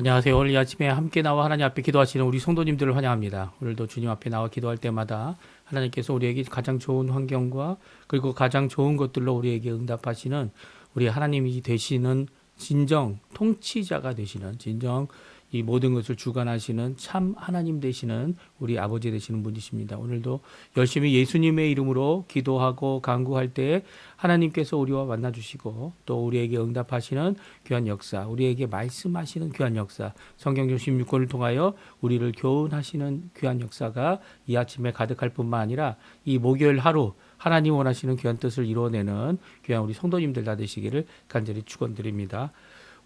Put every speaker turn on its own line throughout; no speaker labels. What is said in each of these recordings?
안녕하세요. 오늘 이 아침에 함께 나와 하나님 앞에 기도하시는 우리 성도님들을 환영합니다. 오늘도 주님 앞에 나와 기도할 때마다 하나님께서 우리에게 가장 좋은 환경과 그리고 가장 좋은 것들로 우리에게 응답하시는 우리 하나님이 되시는 진정 통치자가 되시는 진정 이 모든 것을 주관하시는 참 하나님 되시는 우리 아버지 되시는 분이십니다. 오늘도 열심히 예수님의 이름으로 기도하고 간구할 때 하나님께서 우리와 만나주시고 또 우리에게 응답하시는 귀한 역사, 우리에게 말씀하시는 귀한 역사, 성경적 16권을 통하여 우리를 교훈하시는 귀한 역사가 이 아침에 가득할 뿐만 아니라 이 목요일 하루 하나님 원하시는 귀한 뜻을 이루어내는 귀한 우리 성도님들 다 되시기를 간절히 축원드립니다.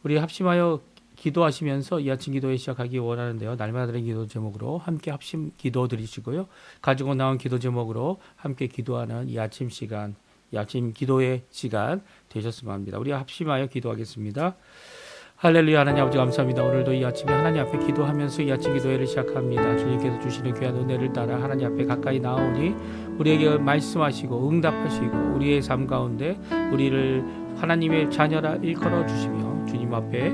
우리 합심하여 기도하시면서 이 아침 기도에 시작하기 원하는데요. 날마다 드리는 기도 제목으로 함께 합심 기도 드리시고요. 가지고 나온 기도 제목으로 함께 기도하는 이 아침 시간, 이 아침 기도의 시간 되셨으면 합니다. 우리 합심하여 기도하겠습니다. 할렐루야. 하나님 아버지 감사합니다. 오늘도 이 아침에 하나님 앞에 기도하면서 이 아침 기도회를 시작합니다. 주님께서 주시는 귀한 은혜를 따라 하나님 앞에 가까이 나오니 우리에게 말씀하시고 응답하시고 우리의 삶 가운데 우리를 하나님의 자녀라 일컬어 주시며 주님 앞에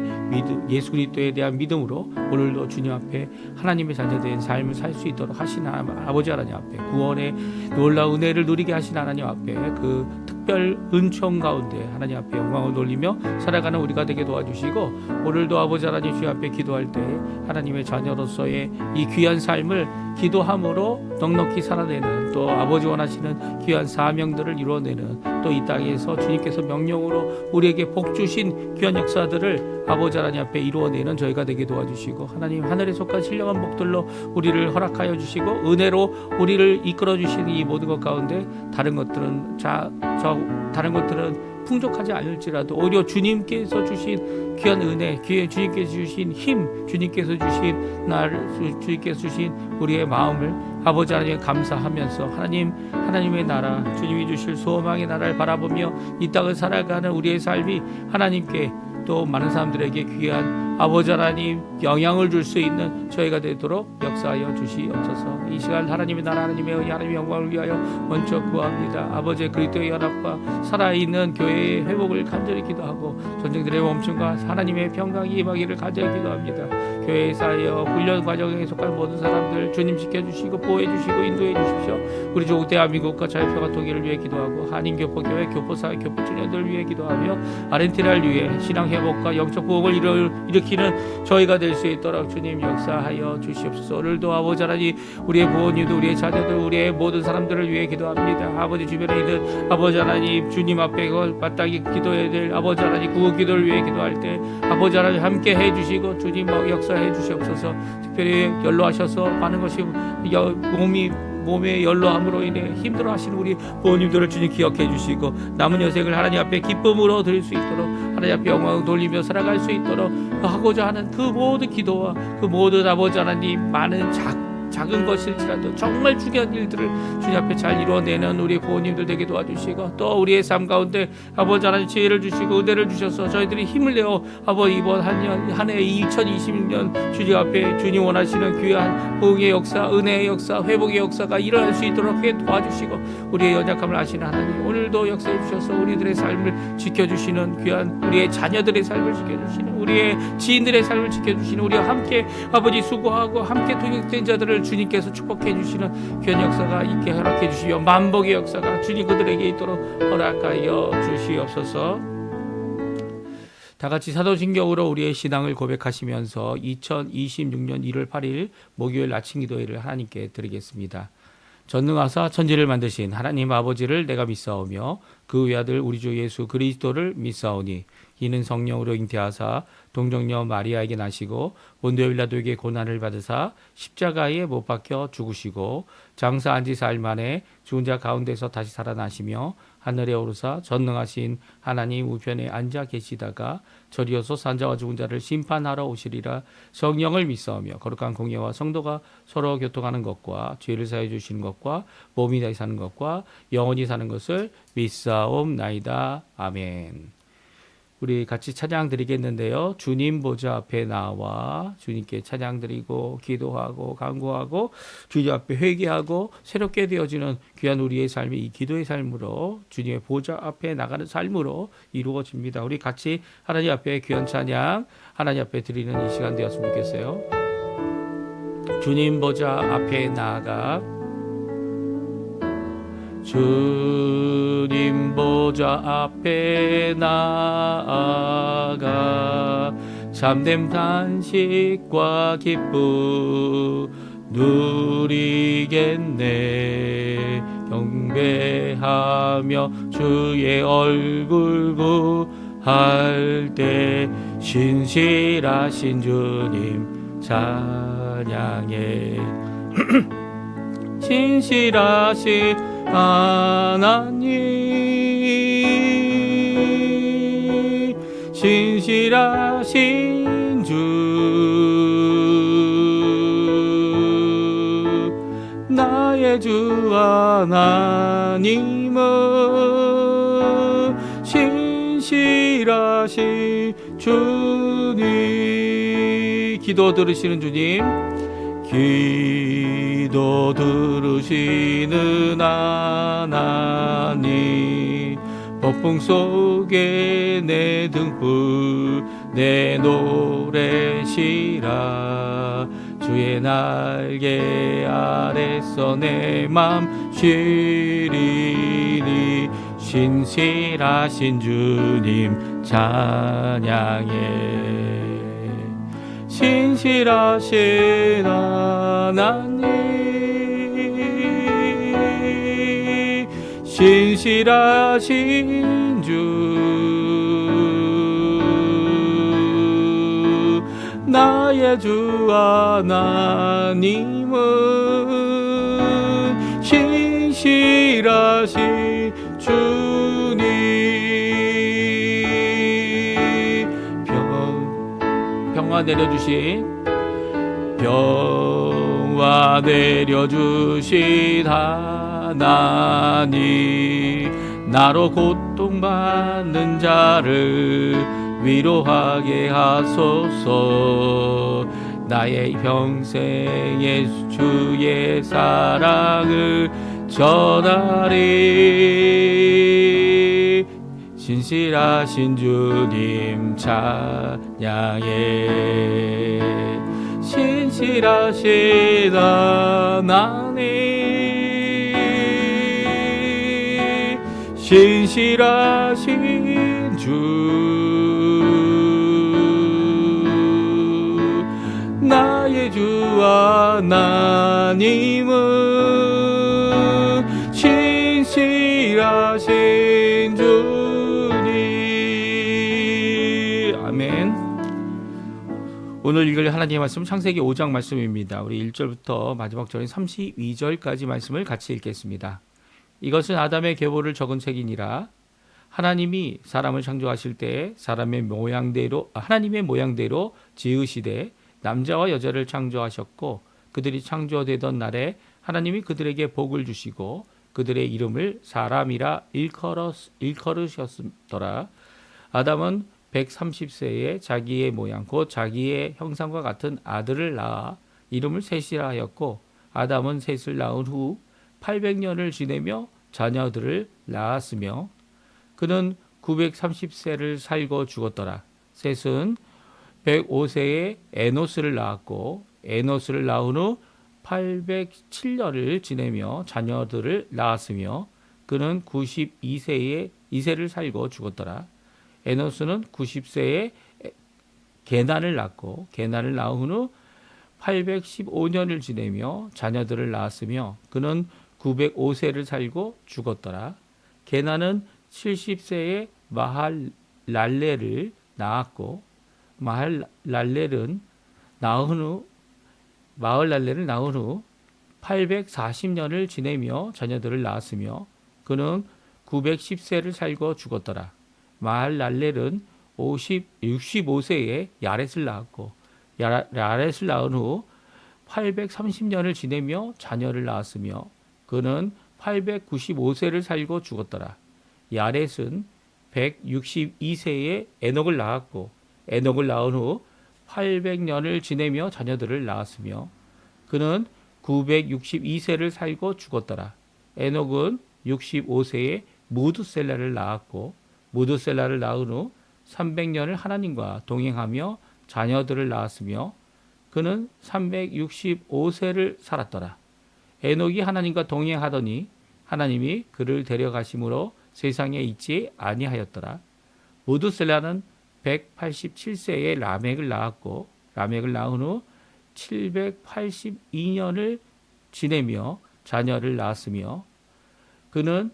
예수 그리스도에 대한 믿음으로 오늘도 주님 앞에 하나님의 자녀된 삶을 살 수 있도록 하시는 아버지 하나님 앞에 구원의 놀라운 은혜를 누리게 하시는 하나님 앞에 그 특별 은총 가운데 하나님 앞에 영광을 돌리며 살아가는 우리가 되게 도와주시고 오늘도 아버지 하나님 주님 앞에 기도할 때 하나님의 자녀로서의 이 귀한 삶을 기도함으로 넉넉히 살아내는 또 아버지 원하시는 귀한 사명들을 이루어내는 또 이 땅에서 주님께서 명령으로 우리에게 복 주신 귀한 역사들을 아버지 하나님 앞에 이루어내는 저희가 되게 도와주시고 하나님 하늘에 속한 신령한 복들로 우리를 허락하여 주시고 은혜로 우리를 이끌어 주시는 이 모든 것 가운데 다른 것들은 다른 것들은 풍족하지 않을지라도 오히려 주님께서 주신 귀한 은혜, 주님께서 주신 힘, 주님께서 주신 우리의 마음을 아버지 하나님께 감사하면서 하나님의 나라, 주님이 주실 소망의 나라를 바라보며 이 땅을 살아가는 우리의 삶이 하나님께 또 많은 사람들에게 귀한 아버지 하나님 영향을 줄 수 있는 저희가 되도록 역사하여 주시옵소서. 이 시간 하나님의 나라 하나님의 은혜 하나님의 영광을 위하여 먼저 구합니다. 아버지의 그리스도의 연합과 살아있는 교회의 회복을 간절히 기도하고 전쟁들의 멈춤과 하나님의 평강이 임하기를 간절히 기도합니다. 교회에 쌓여 훈련 과정에 속한 모든 사람들 주님 지켜주시고 보호해주시고 인도해 주십시오. 우리 조국 대한민국과 자유평화 통일을 위해 기도하고 한인교포교회 교포사회 교포청년들을 위해 기도하며 아르헨티나를 위해 신앙회복과 영적 부흥을 일으키는 저희가 될 수 있도록 주님 역사하여 주시옵소서. 오늘도 아버지 하나님 우리의 부모님들 우리의 자녀들 우리의 모든 사람들을 위해 기도합니다. 아버지 주변에 있는 아버지 하나님 주님 앞에 마땅히 기도해야 될 아버지 하나님 구원 기도를 위해 기도할 때 아버지 하나님 함께 해주시고 주님 역사해 주시옵소서. 특별히 연로하셔서 많은 것이 몸의 연로함으로 인해 힘들어하시는 우리 부모님들을 주님 기억해 주시고 남은 여생을 하나님 앞에 기쁨으로 드릴 수 있도록 하나님 앞에 영광을 돌리며 살아갈 수 있도록 하고자 하는 그 모든 기도와 그 모든 아버지 하나님 많은 작은 것일지라도 정말 중요한 일들을 주님 앞에 잘 이루어내는 우리 부모님들 되게 도와주시고 또 우리의 삶 가운데 아버지 하나님 지혜를 주시고 은혜를 주셔서 저희들이 힘을 내어 아버지 이번 한 해 2026년 주님 앞에 주님 원하시는 귀한 부흥의 역사, 은혜의 역사, 회복의 역사가 일어날 수 있도록 도와주시고 우리의 연약함을 아시는 하나님 오늘도 역사해 주셔서 우리들의 삶을 지켜주시는 귀한 우리의 자녀들의 삶을 지켜주시는 우리의 지인들의 삶을 지켜주시는 우리와 함께 아버지 수고하고 함께 동역된 자들을 주님께서 축복해 주시는 귀한 역사가 있게 허락해 주시며 만복의 역사가 주님 그들에게 있도록 허락하여 주시옵소서. 다 같이 사도신경으로 우리의 신앙을 고백하시면서 2026년 1월 8일 목요일 아침 기도회를 하나님께 드리겠습니다. 전능하사 천지를 만드신 하나님 아버지를 내가 믿사오며 그 외아들 우리 주 예수 그리스도를 믿사오니 이는 성령으로 잉태하사 동정녀 마리아에게 나시고 본디오 빌라도에게 고난을 받으사 십자가에 못 박혀 죽으시고 장사 안지 사흘 만에 죽은 자 가운데서 다시 살아나시며 하늘에 오르사 전능하신 하나님 우편에 앉아 계시다가 저리어서 산자와 죽은 자를 심판하러 오시리라. 성령을 믿사오며 거룩한 공예와 성도가 서로 교통하는 것과 죄를 사해 주시는 것과 몸이 다시 사는 것과 영원히 사는 것을 믿사옵나이다. 아멘. 우리 같이 찬양 드리겠는데요. 주님 보좌 앞에 나와 주님께 찬양 드리고 기도하고 간구하고 주님 앞에 회개하고 새롭게 되어지는 귀한 우리의 삶이 이 기도의 삶으로 주님의 보좌 앞에 나가는 삶으로 이루어집니다. 우리 같이 하나님 앞에 귀한 찬양 하나님 앞에 드리는 이 시간 되었으면 좋겠어요. 주님 보좌 앞에 나아가 주님 보좌 앞에 나아가 참된 탄식과 기쁨 누리겠네. 경배하며 주의 얼굴 구할 때 신실하신 주님 찬양해. 신실하신 하나님 신실하신 주 나의 주 하나님은 신실하신 주님. 기도 들으시는 주님, 기도 들으시는 하나님, 폭풍 속에 내 등불 내 노래시라. 주의 날개 아래서 내 맘 쉬리니 신실하신 주님 찬양해. 신실하신 하나님 신실하신 주 나의 주 하나님은 신실하신 주님. 평화 내려주신 평화 내려주신 하나님, 나로 고통받는 자를 위로하게 하소서. 나의 평생의 주의 사랑을 전하리. 신실하신 주님 찬양해. 신실하신 하나님 신실하신 주 나의 주 하나님은 신실하신 주님. 아멘. 오늘 읽을 하나님의 말씀 창세기 5장 말씀입니다. 우리 1절부터 마지막 절인 32절까지 말씀을 같이 읽겠습니다. 이것은 아담의 계보를 적은 책이니라. 하나님이 사람을 창조하실 때 하나님의 모양대로 지으시되 남자와 여자를 창조하셨고, 그들이 창조되던 날에 하나님이 그들에게 복을 주시고 그들의 이름을 사람이라 일컬으셨더라. 아담은 130세에 자기의 모양 곧 자기의 형상과 같은 아들을 낳아 이름을 셋이라 하였고, 아담은 셋을 낳은 후 800년을 지내며 자녀들을 낳았으며 그는 930세를 살고 죽었더라. 셋은 105세에 에노스를 낳았고, 에노스를 낳은 후 807년을 지내며 자녀들을 낳았으며 그는 92세에 이세를 살고 죽었더라. 에노스는 90세에 게난을 낳고, 게난을 낳은 후 815년을 지내며 자녀들을 낳았으며 그는 905세를 살고 죽었더라. 게난은 70세에 마할랄레를 낳았고, 마할랄레를 낳은 후 840년을 지내며 자녀들을 낳았으며 그는 910세를 살고 죽었더라. 마할랄렐은 65세에 야렛을 낳았고, 야렛을 낳은 후 830년을 지내며 자녀를 낳았으며 그는 895세를 살고 죽었더라. 야렛은 162세에 에녹을 낳았고 에녹을 낳은 후 800년을 지내며 자녀들을 낳았으며 그는 962세를 살고 죽었더라. 에녹은 65세에 무두셀라를 낳았고 무두셀라를 낳은 후 300년을 하나님과 동행하며 자녀들을 낳았으며 그는 365세를 살았더라. 에녹이 하나님과 동행하더니 하나님이 그를 데려가심으로 세상에 있지 아니하였더라. 무두셀라는 187세에 라멕을 낳았고 라멕을 낳은 후 782년을 지내며 자녀를 낳았으며 그는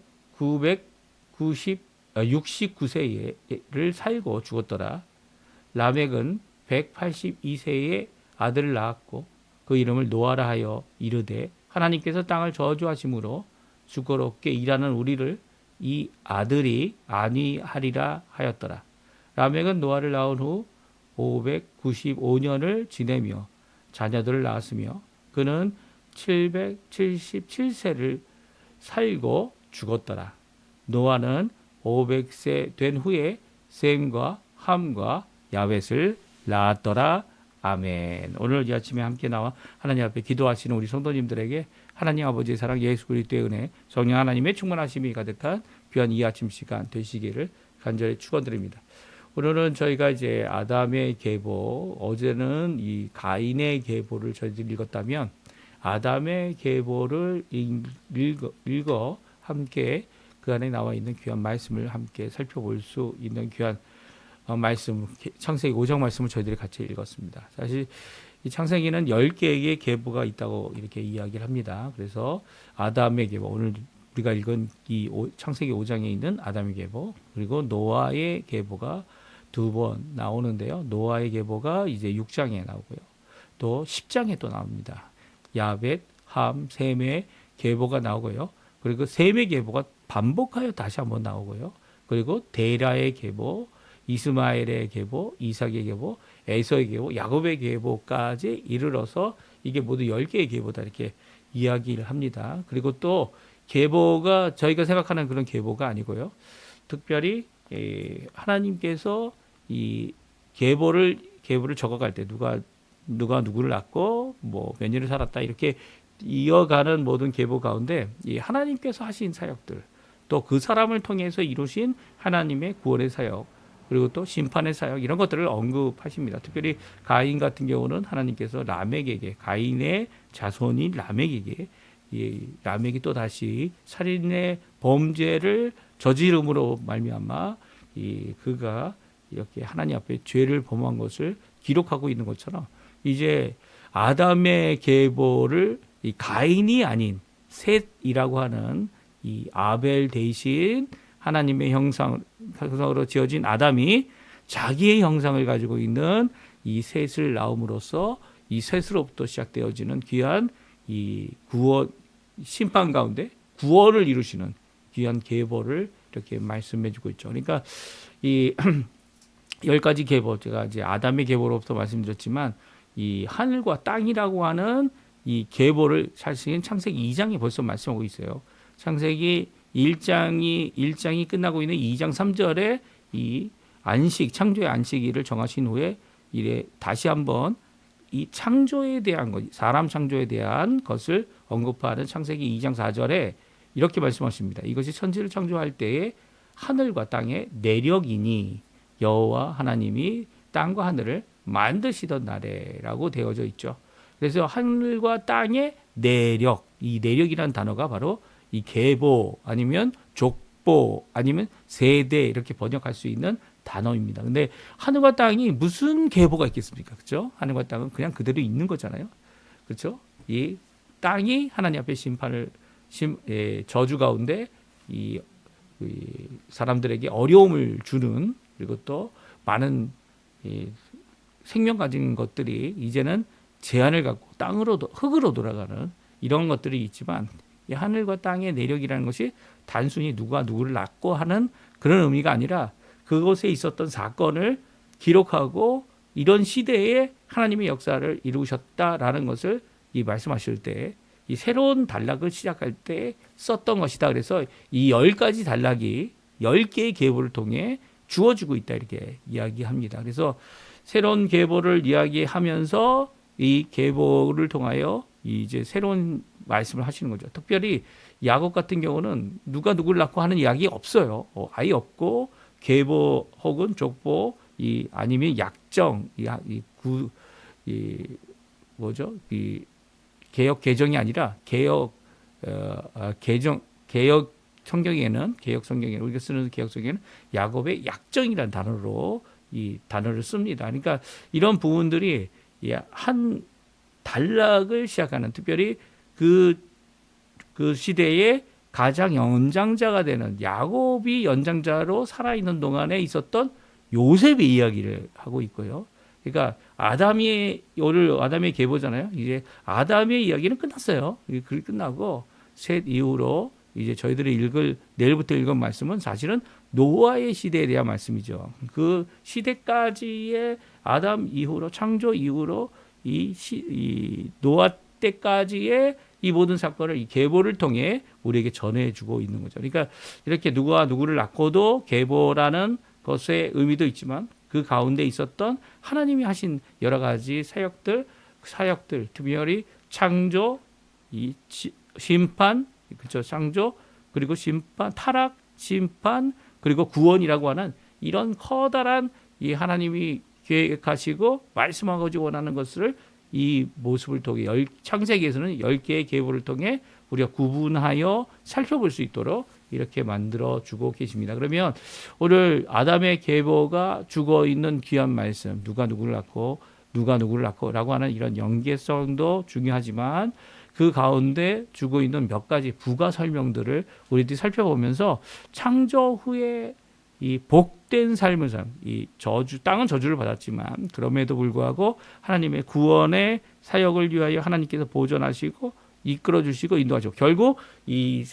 69세를 살고 죽었더라. 라멕은 182세에 아들을 낳았고 그 이름을 노아라 하여 이르되 하나님께서 땅을 저주하심으로 수고롭게 일하는 우리를 이 아들이 안위하리라 하였더라. 라멕은 노아를 낳은 후 595년을 지내며 자녀들을 낳았으며 그는 777세를 살고 죽었더라. 노아는 500세 된 후에 셈과 함과 야벳을 낳았더라. 아멘. 오늘 이 아침에 함께 나와 하나님 앞에 기도하시는 우리 성도님들에게 하나님 아버지의 사랑, 예수 그리스도의 은혜, 성령 하나님의 충만하심이 가득한 귀한 이 아침 시간 되시기를 간절히 축원드립니다. 오늘은 저희가 이제 아담의 계보, 어제는 이 가인의 계보를 저희들이 읽었다면 아담의 계보를 읽어 함께 그 안에 나와 있는 귀한 말씀을 함께 살펴볼 수 있는 귀한 말씀, 창세기 5장 말씀을 저희들이 같이 읽었습니다. 사실 이 창세기는 10개의 계보가 있다고 이렇게 이야기를 합니다. 그래서 아담의 계보, 오늘 우리가 읽은 이 창세기 5장에 있는 아담의 계보, 그리고 노아의 계보가 2번 나오는데요. 노아의 계보가 이제 6장에 나오고요. 또 10장에 또 나옵니다. 야벳, 함, 셈의 계보가 나오고요. 그리고 셈의 계보가 반복하여 다시 한번 나오고요. 그리고 데라의 계보, 이스마엘의 계보, 이삭의 계보, 에서의 계보, 야곱의 계보까지 이르러서 이게 모두 10개의 계보다 이렇게 이야기를 합니다. 그리고 또 계보가 저희가 생각하는 그런 계보가 아니고요. 특별히 하나님께서 이 계보를 적어갈 때 누가 누구를 낳고 뭐 몇 년을 살았다 이렇게 이어가는 모든 계보 가운데 이 하나님께서 하신 사역들, 또 그 사람을 통해서 이루신 하나님의 구원의 사역, 그리고 또 심판의 사역, 이런 것들을 언급하십니다. 특별히 가인 같은 경우는 하나님께서 라멕에게, 가인의 자손인 라멕에게, 이 라멕이 또 다시 살인의 범죄를 저지름으로 말미암아 그가 이렇게 하나님 앞에 죄를 범한 것을 기록하고 있는 것처럼 이제 아담의 계보를 이 가인이 아닌 셋이라고 하는 이 아벨 대신 하나님의 형상으로 지어진 아담이 자기의 형상을 가지고 있는 이 셋을 낳음으로써 이 셋으로부터 시작되어지는 귀한 이 구원, 심판 가운데 구원을 이루시는 귀한 계보를 이렇게 말씀해주고 있죠. 그러니까 이 10가지 계보, 제가 이제 아담의 계보로부터 말씀드렸지만 이 하늘과 땅이라고 하는 이 계보를 사실은 창세기 2장에 벌써 말씀하고 있어요. 창세기 1장이 끝나고 있는 2장 3절에 이 안식, 창조의 안식일을 정하신 후에 이래 다시 한번 이 창조에 대한 것, 사람 창조에 대한 것을 언급하는 창세기 2장 4절에 이렇게 말씀하십니다. 이것이 천지를 창조할 때에 하늘과 땅의 내력이니 여호와 하나님이 땅과 하늘을 만드시던 날에라고 되어져 있죠. 그래서 하늘과 땅의 내력, 이 내력이라는 단어가 바로 이 계보 아니면 족보 아니면 세대 이렇게 번역할 수 있는 단어입니다. 근데 하늘과 땅이 무슨 계보가 있겠습니까? 그렇죠? 하늘과 땅은 그냥 그대로 있는 거잖아요. 그렇죠? 이 땅이 하나님 앞에 저주 가운데 이 사람들에게 어려움을 주는, 그리고 또 많은 생명 가진 것들이 이제는 제한을 갖고 흙으로 돌아가는 이런 것들이 있지만, 이 하늘과 땅의 내력이라는 것이 단순히 누가 누구를 낳고 하는 그런 의미가 아니라 그곳에 있었던 사건을 기록하고 이런 시대에 하나님의 역사를 이루셨다라는 것을 이 말씀하실 때 이 새로운 단락을 시작할 때 썼던 것이다. 그래서 이 10가지 단락이 10개의 계보를 통해 주어지고 있다 이렇게 이야기합니다. 그래서 새로운 계보를 이야기하면서 이 계보를 통하여 이제 새로운 말씀을 하시는 거죠. 특별히 야곱 같은 경우는 누가 누구를 낳고 하는 이야기 없어요. 아예 없고 계보 혹은 족보 아니면 약정 이 개역 개정이 아니라 개역 성경에는 우리가 쓰는 개역 성경에는 야곱의 약정이라는 단어로 이 단어를 씁니다. 그러니까 이런 부분들이 한 단락을 시작하는 특별히 그 시대의 가장 연장자가 되는 야곱이 연장자로 살아있는 동안에 있었던 요셉의 이야기를 하고 있고요. 그러니까 아담의 계보잖아요. 이제 아담의 이야기는 끝났어요. 글이 끝나고 셋 이후로 이제 저희들이 내일부터 읽은 말씀은 사실은 노아의 시대에 대한 말씀이죠. 그 시대까지의 아담 이후로 창조 이후로 이 노아 때까지의 이 모든 사건을 이 계보를 통해 우리에게 전해주고 있는 거죠. 그러니까 이렇게 누구와 누구를 낳고도 계보라는 것의 의미도 있지만 그 가운데 있었던 하나님이 하신 여러 가지 사역들 특별히 창조, 심판, 그렇죠? 창조 그리고 심판, 타락, 심판 그리고 구원이라고 하는 이런 커다란 이 하나님이 계획하시고 말씀하고 원하는 것을 이 모습을 통해 창세기에서는 10개의 계보를 통해 우리가 구분하여 살펴볼 수 있도록 이렇게 만들어 주고 계십니다. 그러면 오늘 아담의 계보가 죽어 있는 귀한 말씀, 누가 누구를 낳고라고 하는 이런 연계성도 중요하지만 그 가운데 주고 있는 몇 가지 부가 설명들을 우리들이 살펴보면서 창조 후에 이 복된 삶을 이 땅은 저주를 받았지만 그럼에도 불구하고 하나님의 구원의 사역을 위하여 하나님께서 보존하시고 이끌어 주시고 인도하시고 결국 이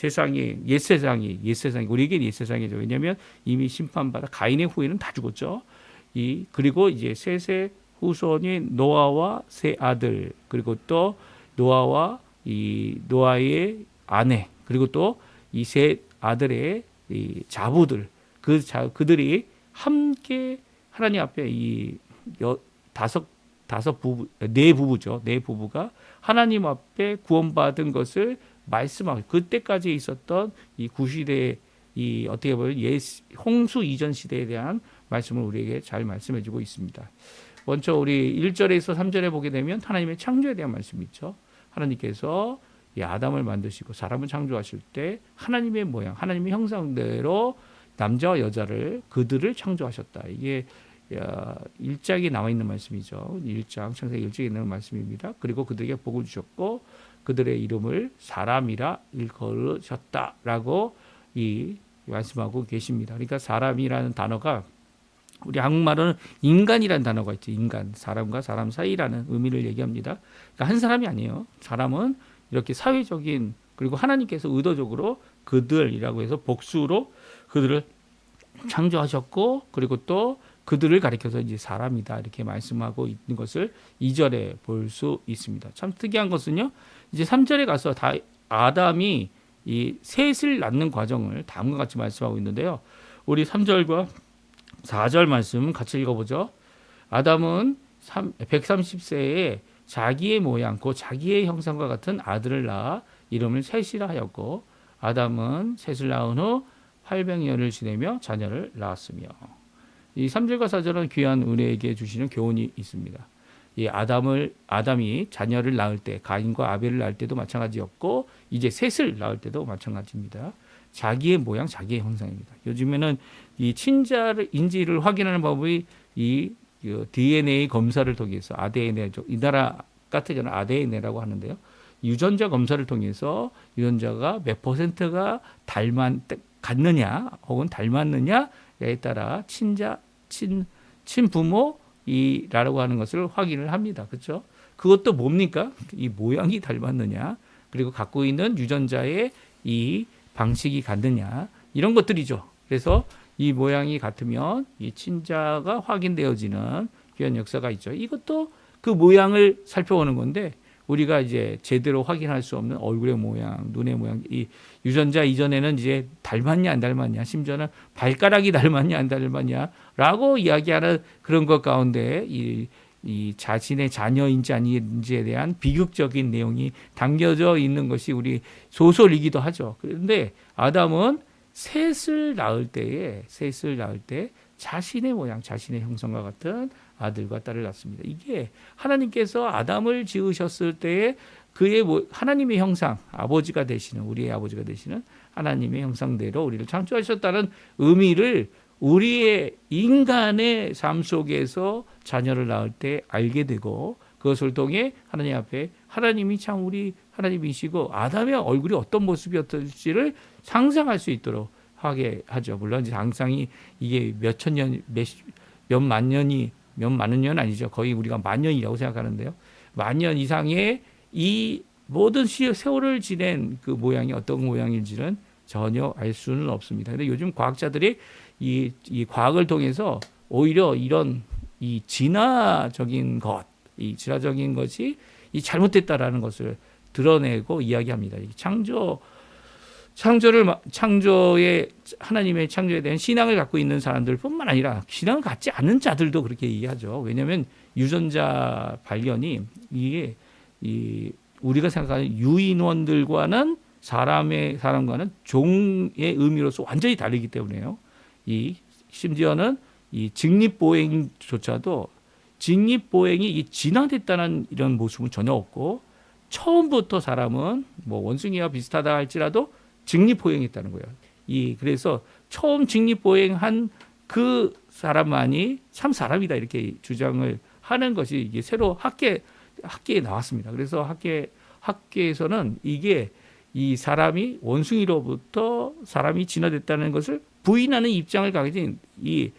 옛 세상이 우리에게 옛 세상이죠. 왜냐하면 이미 심판받아 가인의 후에는 다 죽었죠. 그리고 이제 셋의 후손이 노아와 세 아들 그리고 또 노아의 아내 그리고 또 이 세 아들의 이 자부들 그들이 함께 하나님 앞에 네 부부가 하나님 앞에 구원받은 것을 말씀하고 그때까지 있었던 이 구시대 어떻게 보면 홍수 이전 시대에 대한 말씀을 우리에게 잘 말씀해주고 있습니다. 먼저 우리 1절에서 3절에 보게 되면 하나님의 창조에 대한 말씀이 있죠. 하나님께서 이 아담을 만드시고 사람을 창조하실 때 하나님의 모양, 하나님의 형상대로 남자와 여자를 그들을 창조하셨다. 이게 1장에 나와 있는 말씀이죠. 1장 창세기 1장에 있는 말씀입니다. 그리고 그들에게 복을 주셨고 그들의 이름을 사람이라 일컬으셨다라고 말씀하고 계십니다. 그러니까 사람이라는 단어가 우리 한국말로는 인간이라는 단어가 있죠. 인간, 사람과 사람 사이라는 의미를 얘기합니다. 그러니까 한 사람이 아니에요. 사람은 이렇게 사회적인 그리고 하나님께서 의도적으로 그들이라고 해서 복수로 그들을 창조하셨고 그리고 또 그들을 가리켜서 이제 사람이다 이렇게 말씀하고 있는 것을 2절에 볼 수 있습니다. 참 특이한 것은요. 이제 3절에 가서 아담이 이 셋을 낳는 과정을 다음과 같이 말씀하고 있는데요. 우리 3절과 4절 말씀 같이 읽어보죠. 아담은 130세에 자기의 모양, 그 자기의 형상과 같은 아들을 낳아 이름을 셋이라 하였고 아담은 셋을 낳은 후 800년을 지내며 자녀를 낳았으며 이 3절과 4절은 귀한 은혜에게 주시는 교훈이 있습니다. 이 아담이 자녀를 낳을 때 가인과 아벨을 낳을 때도 마찬가지였고 이제 셋을 낳을 때도 마찬가지입니다. 자기의 모양, 자기의 형상입니다. 요즘에는 이 친자인지를 확인하는 방법이 이 DNA 검사를 통해서 이 나라 같은 경우는 ADN라고 하는데요. 유전자 검사를 통해서 유전자가 몇 %가 같느냐 혹은 닮았느냐에 따라 친부모라고 하는 것을 확인을 합니다. 그렇죠? 그것도 뭡니까? 이 모양이 닮았느냐 그리고 갖고 있는 유전자의 이 방식이 같느냐 이런 것들이죠. 그래서 이 모양이 같으면 이 친자가 확인되어지는 귀한 역사가 있죠. 이것도 그 모양을 살펴보는 건데 우리가 이제 제대로 확인할 수 없는 얼굴의 모양, 눈의 모양, 이 유전자 이전에는 이제 닮았냐 안 닮았냐, 심지어는 발가락이 닮았냐 안 닮았냐라고 이야기하는 그런 것 가운데 이 자신의 자녀인지 아닌지에 대한 비극적인 내용이 담겨져 있는 것이 우리 소설이기도 하죠. 그런데 아담은 셋을 낳을 때 자신의 모양, 자신의 형상과 같은 아들과 딸을 낳습니다. 이게 하나님께서 아담을 지으셨을 때에 그의 하나님의 형상, 아버지가 되시는, 우리의 아버지가 되시는 하나님의 형상대로 우리를 창조하셨다는 의미를 우리의 인간의 삶 속에서 자녀를 낳을 때 알게 되고, 그것을 통해 하나님 앞에 하나님이 참 우리 하나님이시고 아담의 얼굴이 어떤 모습이었을지를 상상할 수 있도록 하게 하죠. 물론 상상이 이게 몇천 년, 몇만 년 아니죠. 거의 우리가 만 년이라고 생각하는데요. 만 년 이상의 이 모든 세월을 지낸 그 모양이 어떤 모양인지는 전혀 알 수는 없습니다. 근데 요즘 과학자들이 이 과학을 통해서 오히려 이런 이 진화적인 것이 이 잘못됐다라는 것을 드러내고 이야기합니다. 창조의 하나님의 창조에 대한 신앙을 갖고 있는 사람들뿐만 아니라 신앙을 갖지 않은 자들도 그렇게 얘기하죠. 왜냐하면 유전자 발견이 이게 우리가 생각하는 유인원들과는 사람과는 종의 의미로서 완전히 다르기 때문에요. 심지어는 이 직립보행조차도 직립보행이 이 진화됐다는 이런 모습은 전혀 없고, 처음부터 사람은 뭐 원숭이와 비슷하다 할지라도 직립보행했다는 거예요. 그래서 처음 직립보행한 그 사람만이 참 사람이다 이렇게 주장을 하는 것이 이게 새로 학계에 나왔습니다. 그래서 학계에서는 이게 이 사람이 원숭이로부터 사람이 진화됐다는 것을 부인하는 입장을 가진 이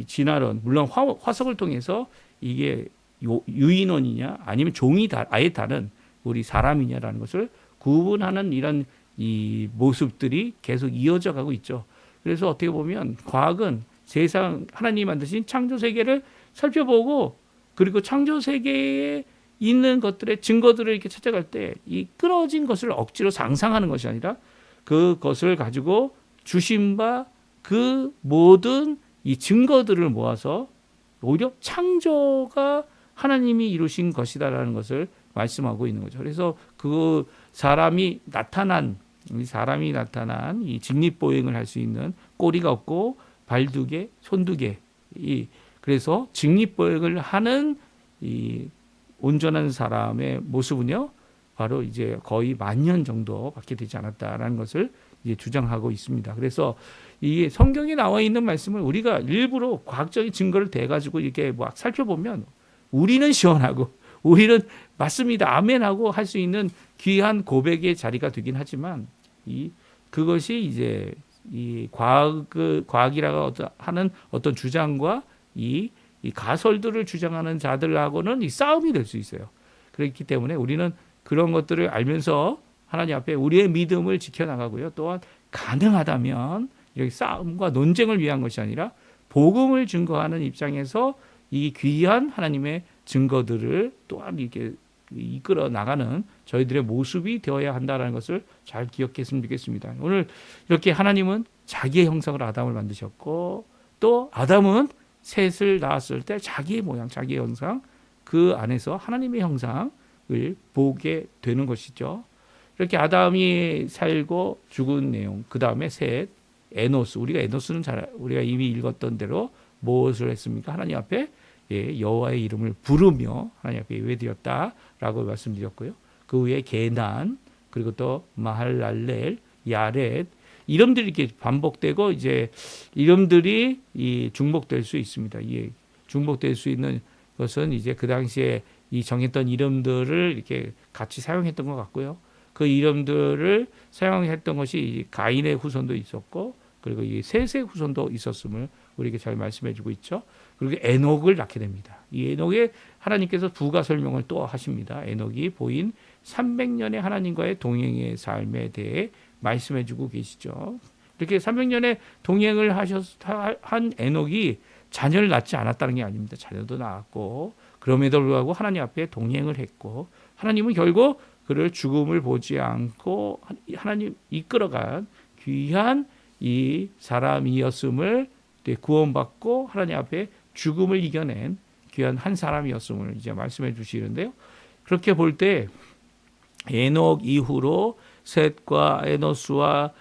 진화론, 물론 화석을 통해서 이게 유인원이냐 아니면 종이 아예 다른 우리 사람이냐라는 것을 구분하는 이런 이 모습들이 계속 이어져 가고 있죠. 그래서 어떻게 보면 과학은 하나님이 만드신 창조 세계를 살펴보고, 그리고 창조 세계에 있는 것들의 증거들을 이렇게 찾아갈 때 이 끊어진 것을 억지로 상상하는 것이 아니라 그것을 가지고 주신 바 그 모든 이 증거들을 모아서 오히려 창조가 하나님이 이루신 것이다라는 것을 말씀하고 있는 거죠. 그래서 그 사람이 나타난 이 직립보행을 할 수 있는 꼬리가 없고 발 2개, 손 2개. 그래서 직립보행을 하는 이 온전한 사람의 모습은요, 바로 이제 거의 10,000년 정도밖에 되지 않았다라는 것을 이제 주장하고 있습니다. 그래서 이 성경에 나와 있는 말씀을 우리가 일부러 과학적인 증거를 대가지고 이렇게 막 살펴보면 우리는 시원하고 우리는 맞습니다, 아멘하고 할 수 있는 귀한 고백의 자리가 되긴 하지만 그것이 이제 이 과학이라고 하는 어떤 주장과 이 가설들을 주장하는 자들하고는 이 싸움이 될 수 있어요. 그렇기 때문에 우리는 그런 것들을 알면서 하나님 앞에 우리의 믿음을 지켜나가고요. 또한 가능하다면 이렇게 싸움과 논쟁을 위한 것이 아니라 복음을 증거하는 입장에서 이 귀한 하나님의 증거들을 또한 이렇게 이끌어 나가는 저희들의 모습이 되어야 한다는 것을 잘 기억했으면 좋겠습니다. 오늘 이렇게 하나님은 자기의 형상으로 아담을 만드셨고, 또 아담은 셋을 낳았을 때 자기의 모양, 자기의 형상, 그 안에서 하나님의 형상을 보게 되는 것이죠. 이렇게 아담이 살고 죽은 내용, 그 다음에 셋, 에노스. 에노스는 우리가 이미 읽었던 대로 무엇을 했습니까? 하나님 앞에 여호와의 이름을 부르며 하나님 앞에 예배드렸다라고 말씀드렸고요. 그 후에 게난, 그리고 또 마할랄렐, 야렛, 이름들이 이렇게 반복되고 이제 이름들이 중복될 수 있습니다. 중복될 수 있는 것은 이제 그 당시에 이 정했던 이름들을 이렇게 같이 사용했던 것 같고요. 그 이름들을 사용했던 것이 가인의 후손도 있었고, 그리고 이 셋의 후손도 있었음을 우리에게 잘 말씀해주고 있죠. 그리고 에녹을 낳게 됩니다. 이 에녹에 하나님께서 부가 설명을 또 하십니다. 에녹이 보인 300년의 하나님과의 동행의 삶에 대해 말씀해주고 계시죠. 이렇게 300년의 동행을 한 에녹이 자녀를 낳지 않았다는 게 아닙니다. 자녀도 낳았고, 그럼에도 불구하고 하나님 앞에 동행을 했고 하나님은 결국 그를 죽음을 보지 않고 하나님 이끌어간 귀한 이 사람이었음을 구원받고 하나님 앞에 죽음을 이겨낸 귀한 한 사람이었음을 이제 말씀해 주시는데요. 그렇게 볼 때 에녹 이후로 셋과 에노스와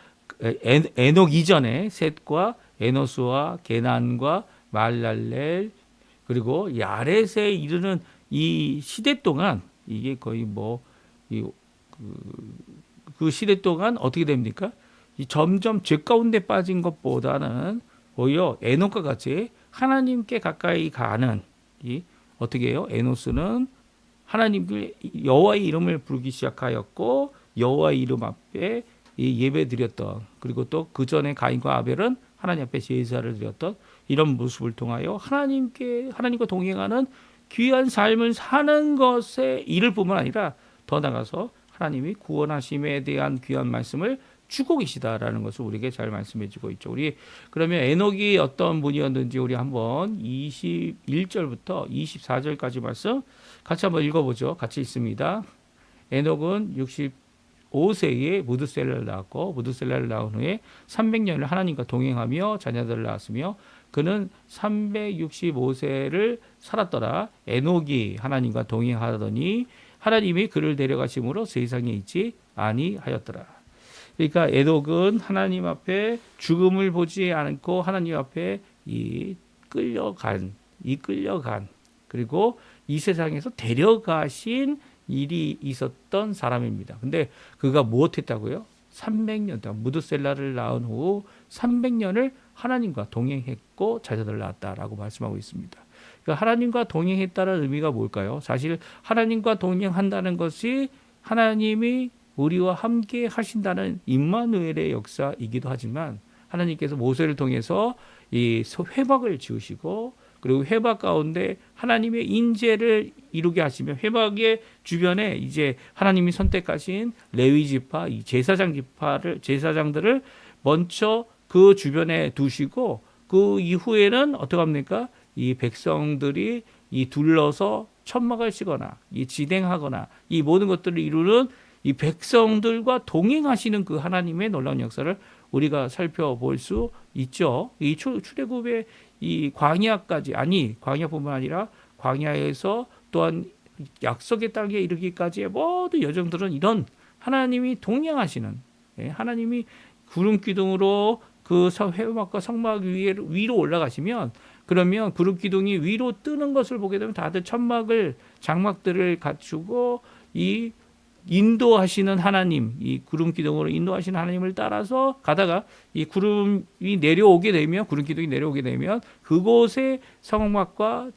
에녹 이전에 셋과 에노스와 게난과 말랄렐 그리고 야렛에 이르는 이 시대 동안 이게 거의 그 시대 동안 어떻게 됩니까? 이 점점 죄 가운데 빠진 것보다는 오히려 에녹과 같이 하나님께 가까이 가는 이 어떻게 해요? 에노스는 하나님께 여호와의 이름을 부르기 시작하였고 여호와의 이름 앞에 이 예배 드렸던 그리고 또 그 전에 가인과 아벨은 하나님 앞에 제사를 드렸던 이런 모습을 통하여 하나님과 동행하는 귀한 삶을 사는 것에 이를 뿐만 아니라 더 나아가서 하나님이 구원하심에 대한 귀한 말씀을 주고 계시다라는 것을 우리에게 잘 말씀해 주고 있죠. 우리 그러면 에녹이 어떤 분이었는지 우리 한번 21절부터 24절까지 말씀 같이 한번 읽어보죠. 같이 있습니다. 에녹은 65세에 무드셀라를 낳았고 무드셀라를 낳은 후에 300년을 하나님과 동행하며 자녀들을 낳았으며 그는 365세를 살았더라. 에녹이 하나님과 동행하더니 하나님이 그를 데려가심으로 세상에 있지 아니하였더라. 그러니까 에녹은 하나님 앞에 죽음을 보지 않고 하나님 앞에 끌려간 그리고 이 세상에서 데려가신 일이 있었던 사람입니다. 근데 그가 무엇했다고요? 300년 동안 무드셀라를 낳은 후 300년을 하나님과 동행했고 자녀들을 낳았다라고 말씀하고 있습니다. 그러니까 하나님과 동행했다는 의미가 뭘까요? 사실 하나님과 동행한다는 것이 하나님이 우리와 함께 하신다는 임마누엘의 역사이기도 하지만 하나님께서 모세를 통해서 이 회막을 지으시고 그리고 회막 가운데 하나님의 인재를 이루게 하시며 회막의 주변에 이제 하나님이 선택하신 레위 지파, 이 제사장들을 먼저 그 주변에 두시고 그 이후에는 어떻게 합니까? 이 백성들이 이 둘러서 천막을 치거나 이 지탱하거나 이 모든 것들을 이루는 이 백성들과 동행하시는 그 하나님의 놀라운 역사를 우리가 살펴볼 수 있죠. 이 출애굽의 이 광야뿐만 아니라 광야에서 또한 약속의 땅에 이르기까지의 모든 여정들은 이런 하나님이 동행하시는 하나님이 구름 기둥으로 그 회막과 성막 위로 올라가시면 그러면 구름 기둥이 위로 뜨는 것을 보게 되면 다들 장막들을 갖추고 이 인도하시는 하나님, 이 구름 기둥으로 인도하시는 하나님을 따라서 가다가 이 구름 기둥이 내려오게 되면 그곳에 성막과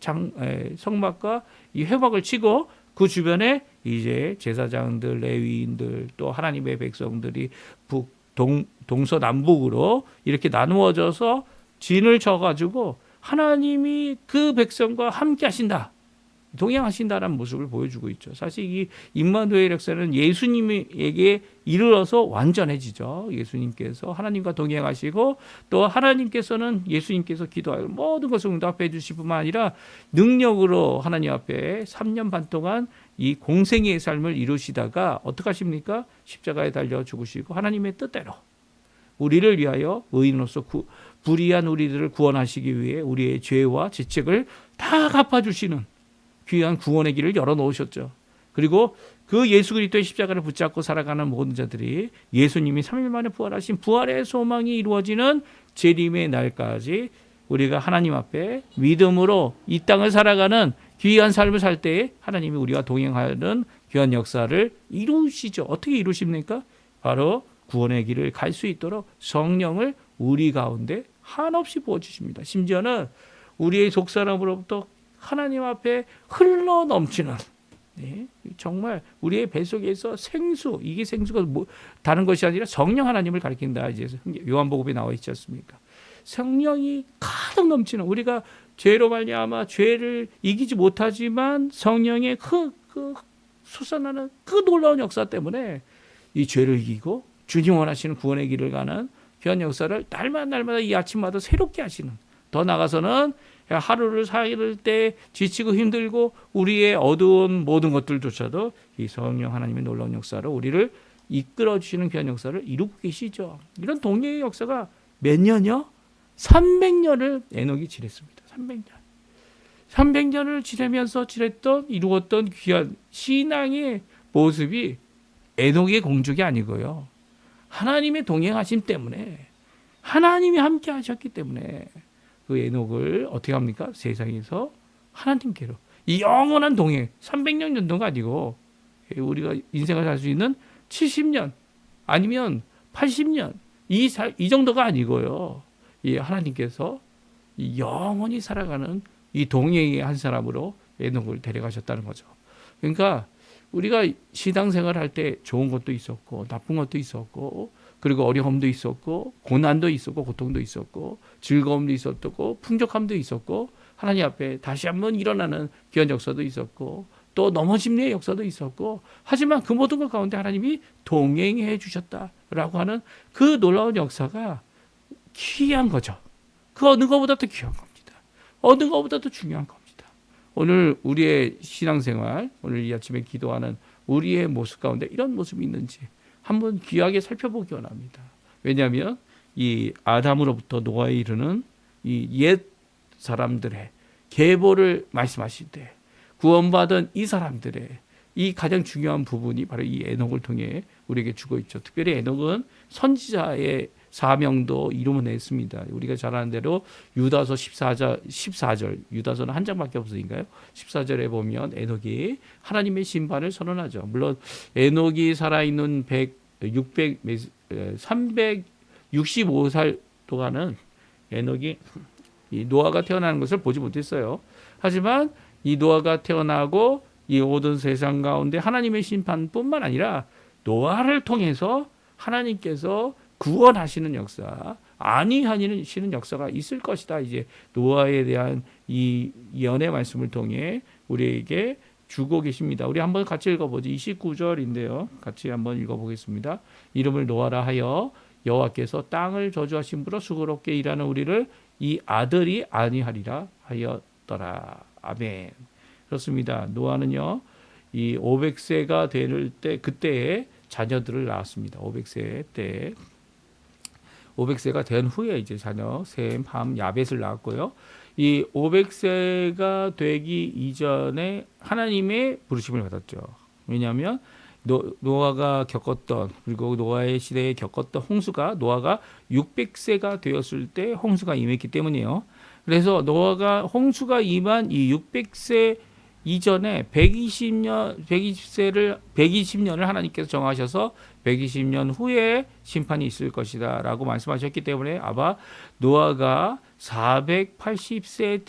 이 회막을 치고 그 주변에 이제 제사장들, 레위인들 또 하나님의 백성들이 동서남북으로 이렇게 나누어져서 진을 쳐가지고 하나님이 그 백성과 함께 하신다. 동행하신다는 모습을 보여주고 있죠. 사실 이 임마누엘 역사는 예수님에게 이르러서 완전해지죠. 예수님께서 하나님과 동행하시고 또 하나님께서는 예수님께서 기도하여 모든 것을 응답해 주실 뿐만 아니라 능력으로 하나님 앞에 3년 반 동안 이 공생애의 삶을 이루시다가 어떻게 하십니까? 십자가에 달려 죽으시고 하나님의 뜻대로 우리를 위하여 의인으로서 불의한 우리들을 구원하시기 위해 우리의 죄와 죄책을 다 갚아주시는 귀한 구원의 길을 열어놓으셨죠. 그리고 그 예수 그리스도의 십자가를 붙잡고 살아가는 모든 자들이 예수님이 3일 만에 부활하신 부활의 소망이 이루어지는 재림의 날까지 우리가 하나님 앞에 믿음으로 이 땅을 살아가는 귀한 삶을 살 때에 하나님이 우리와 동행하는 귀한 역사를 이루시죠. 어떻게 이루십니까? 바로 구원의 길을 갈 수 있도록 성령을 우리 가운데 한없이 부어주십니다. 심지어는 우리의 속사람으로부터 하나님 앞에 흘러 넘치는 정말 우리의 뱃속에서 생수, 이게 생수가 다른 것이 아니라 성령 하나님을 가리킨다. 이제 요한복음에 나와 있지 않습니까? 성령이 가득 넘치는 우리가 죄로 말미암아 죄를 이기지 못하지만 성령의 그 솟아나는 그 놀라운 역사 때문에 이 죄를 이기고 주님 원하시는 구원의 길을 가는 귀한 역사를 날마다 이 아침마다 새롭게 하시는 더 나아가서는 하루를 살 때 지치고 힘들고 우리의 어두운 모든 것들조차도 이 성령 하나님의 놀라운 역사로 우리를 이끌어 주시는 귀한 역사를 이루고 계시죠. 이런 동행의 역사가 몇 년이요? 300년을 에녹이 지냈습니다. 300년을 지내면서 이루었던 귀한 신앙의 모습이 에녹의 공적이 아니고요. 하나님의 동행하심 때문에, 하나님이 함께 하셨기 때문에 그 에녹을 어떻게 합니까? 세상에서 하나님께로 이 영원한 동행, 300년 정도가 아니고 우리가 인생을 살 수 있는 70년 아니면 80년 이 정도가 아니고요. 이 하나님께서 이 영원히 살아가는 이 동행의 한 사람으로 에녹을 데려가셨다는 거죠. 그러니까 우리가 신앙생활 할 때 좋은 것도 있었고 나쁜 것도 있었고 그리고 어려움도 있었고 고난도 있었고 고통도 있었고 즐거움도 있었고 풍족함도 있었고 하나님 앞에 다시 한번 일어나는 귀한 역사도 있었고 또 넘어짐의 역사도 있었고 하지만 그 모든 것 가운데 하나님이 동행해 주셨다라고 하는 그 놀라운 역사가 귀한 거죠. 그 어느 것보다도 귀한 겁니다. 어느 것보다도 중요한 겁니다. 오늘 우리의 신앙생활, 오늘 이 아침에 기도하는 우리의 모습 가운데 이런 모습이 있는지 한번 귀하게 살펴보기 원합니다. 왜냐하면 이 아담으로부터 노아에 이르는 이 옛 사람들의 계보를 말씀하실 때 구원받은 이 사람들의 이 가장 중요한 부분이 바로 이 에녹을 통해 우리에게 주고 있죠. 특별히 에녹은 선지자의 사명도 이루어냈습니다. 우리가 잘 아는 대로 유다서 14절 유다서는 한 장밖에 없으니까요. 14절에 보면 에녹이 하나님의 심판을 선언하죠. 물론 에녹이 살아있는 365살 동안은 에녹이 이 노아가 태어나는 것을 보지 못했어요. 하지만 이 노아가 태어나고 이 모든 세상 가운데 하나님의 심판뿐만 아니라 노아를 통해서 하나님께서 구원하시는 역사, 안위하시는 역사가 있을 것이다. 이제 노아에 대한 이 예언의 말씀을 통해 우리에게 주고 계십니다. 우리 한번 같이 읽어보죠. 29절인데요. 같이 한번 읽어보겠습니다. 이름을 노아라 하여 여호와께서 땅을 저주하심으로 수고롭게 일하는 우리를 이 아들이 안위하리라 하였더라. 아멘. 그렇습니다. 노아는요, 이 500세가 될 때 그때에 자녀들을 낳았습니다. 500세 때 500세가 된 후에 이제 자녀 셈, 함, 야벳을 낳았고요. 이 500세가 되기 이전에 하나님의 부르심을 받았죠. 왜냐하면 노아가 겪었던 그리고 노아의 시대에 겪었던 홍수가 노아가 600세가 되었을 때 홍수가 임했기 때문이에요. 그래서 노아가 홍수가 임한 이 600세 이전에 120년을 하나님께서 정하셔서 120년 후에 심판이 있을 것이다 라고 말씀하셨기 때문에 아마 노아가 480세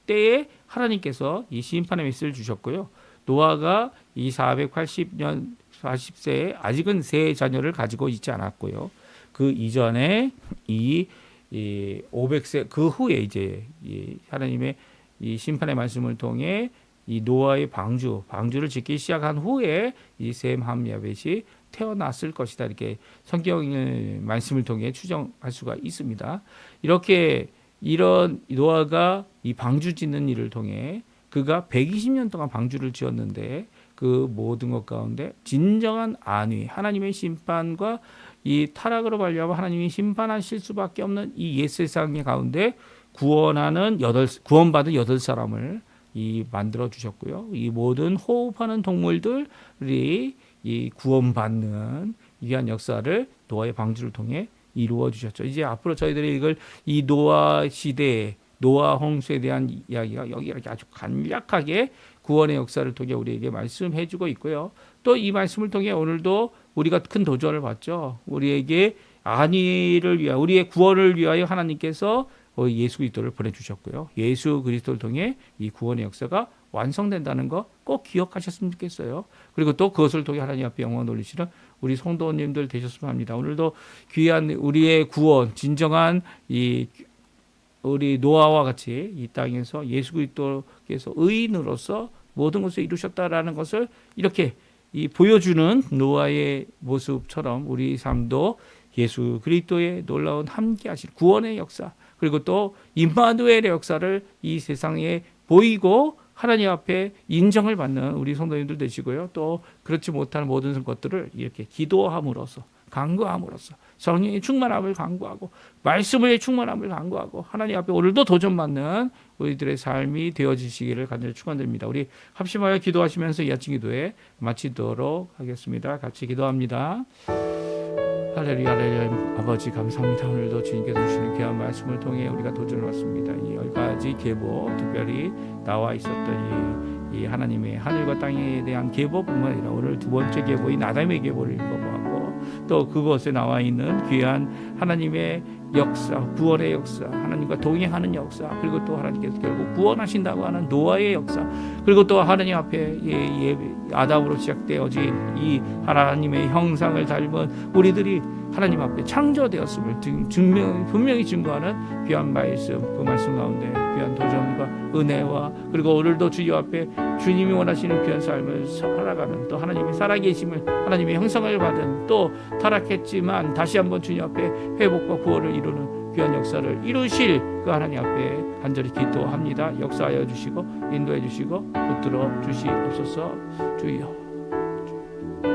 때에 하나님께서 이 심판의 메시지를 주셨고요. 노아가 이 40세에 아직은 세 자녀를 가지고 있지 않았고요. 그 이전에 이 500세 그 후에 이제 이 하나님의 이 심판의 말씀을 통해 이 노아의 방주를 짓기 시작한 후에 이 셈, 함, 야벳이 태어났을 것이다. 이렇게 성경의 말씀을 통해 추정할 수가 있습니다. 이렇게 이런 노아가 이 방주 짓는 일을 통해 그가 120년 동안 방주를 지었는데 그 모든 것 가운데 진정한 안위, 하나님의 심판과 이 타락으로 말미암아 하나님이 심판하실 수밖에 없는 이 옛 세상의 가운데 구원받은 8사람을 이 만들어 주셨고요. 이 모든 호흡하는 동물들이 이 구원받는 귀한 역사를 노아의 방주를 통해 이루어 주셨죠. 이제 앞으로 저희들이 읽을 이 노아 시대, 노아 홍수에 대한 이야기가 여기 이렇게 아주 간략하게 구원의 역사를 통해 우리에게 말씀해 주고 있고요. 또 이 말씀을 통해 오늘도 우리가 큰 도전을 받죠. 우리에게 안위를 위하여 우리의 구원을 위하여 하나님께서 예수 그리스도를 보내주셨고요. 예수 그리스도를 통해 이 구원의 역사가 완성된다는 거 꼭 기억하셨으면 좋겠어요. 그리고 또 그것을 통해 하나님 앞에 영광 돌리시는 우리 성도님들 되셨으면 합니다. 오늘도 귀한 우리의 구원, 진정한 이 우리 노아와 같이 이 땅에서 예수 그리스도께서 의인으로서 모든 것을 이루셨다라는 것을 이렇게 이 보여주는 노아의 모습처럼 우리 삶도 예수 그리스도의 놀라운 함께하실 구원의 역사, 그리고 또 임마누엘의 역사를 이 세상에 보이고 하나님 앞에 인정을 받는 우리 성도님들 되시고요. 또 그렇지 못한 모든 것들을 이렇게 기도함으로써 간구함으로써 성령의 충만함을 간구하고 말씀의 충만함을 간구하고 하나님 앞에 오늘도 도전받는 우리들의 삶이 되어지시기를 간절히 축원드립니다. 우리 합심하여 기도하시면서 이 아침 기도회 마치도록 하겠습니다. 같이 기도합니다. 할렐루야, 할렐루야. 아버지 감사합니다. 오늘도 주님께서 주시는 귀한 말씀을 통해 우리가 도전을 받습니다. 이 10가지 계보, 특별히 나와 있었던 이 하나님의 하늘과 땅에 대한 계보뿐만 아니라 오늘 두 번째 계보인 아담의 계보를 읽어보았고 또 그곳에 나와 있는 귀한 하나님의 역사, 구원의 역사, 하나님과 동행하는 역사, 그리고 또 하나님께서 결국 구원하신다고 하는 노아의 역사, 그리고 또 하나님 앞에 아담으로 시작되어진 이 하나님의 형상을 닮은 우리들이 하나님 앞에 창조되었음을 분명히 증거하는 귀한 말씀, 그 말씀 가운데 귀한 도전과 은혜와 그리고 오늘도 주님 앞에 주님이 원하시는 귀한 삶을 살아가는 또 하나님이 살아계심을 하나님의 형상을 받은 또 타락했지만 다시 한번 주님 앞에 회복과 구원을 이루는 귀한 역사를 이루실 그 하나님 앞에 간절히 기도합니다. 역사하여 주시고 인도해 주시고 붙들어 주시옵소서. 주여.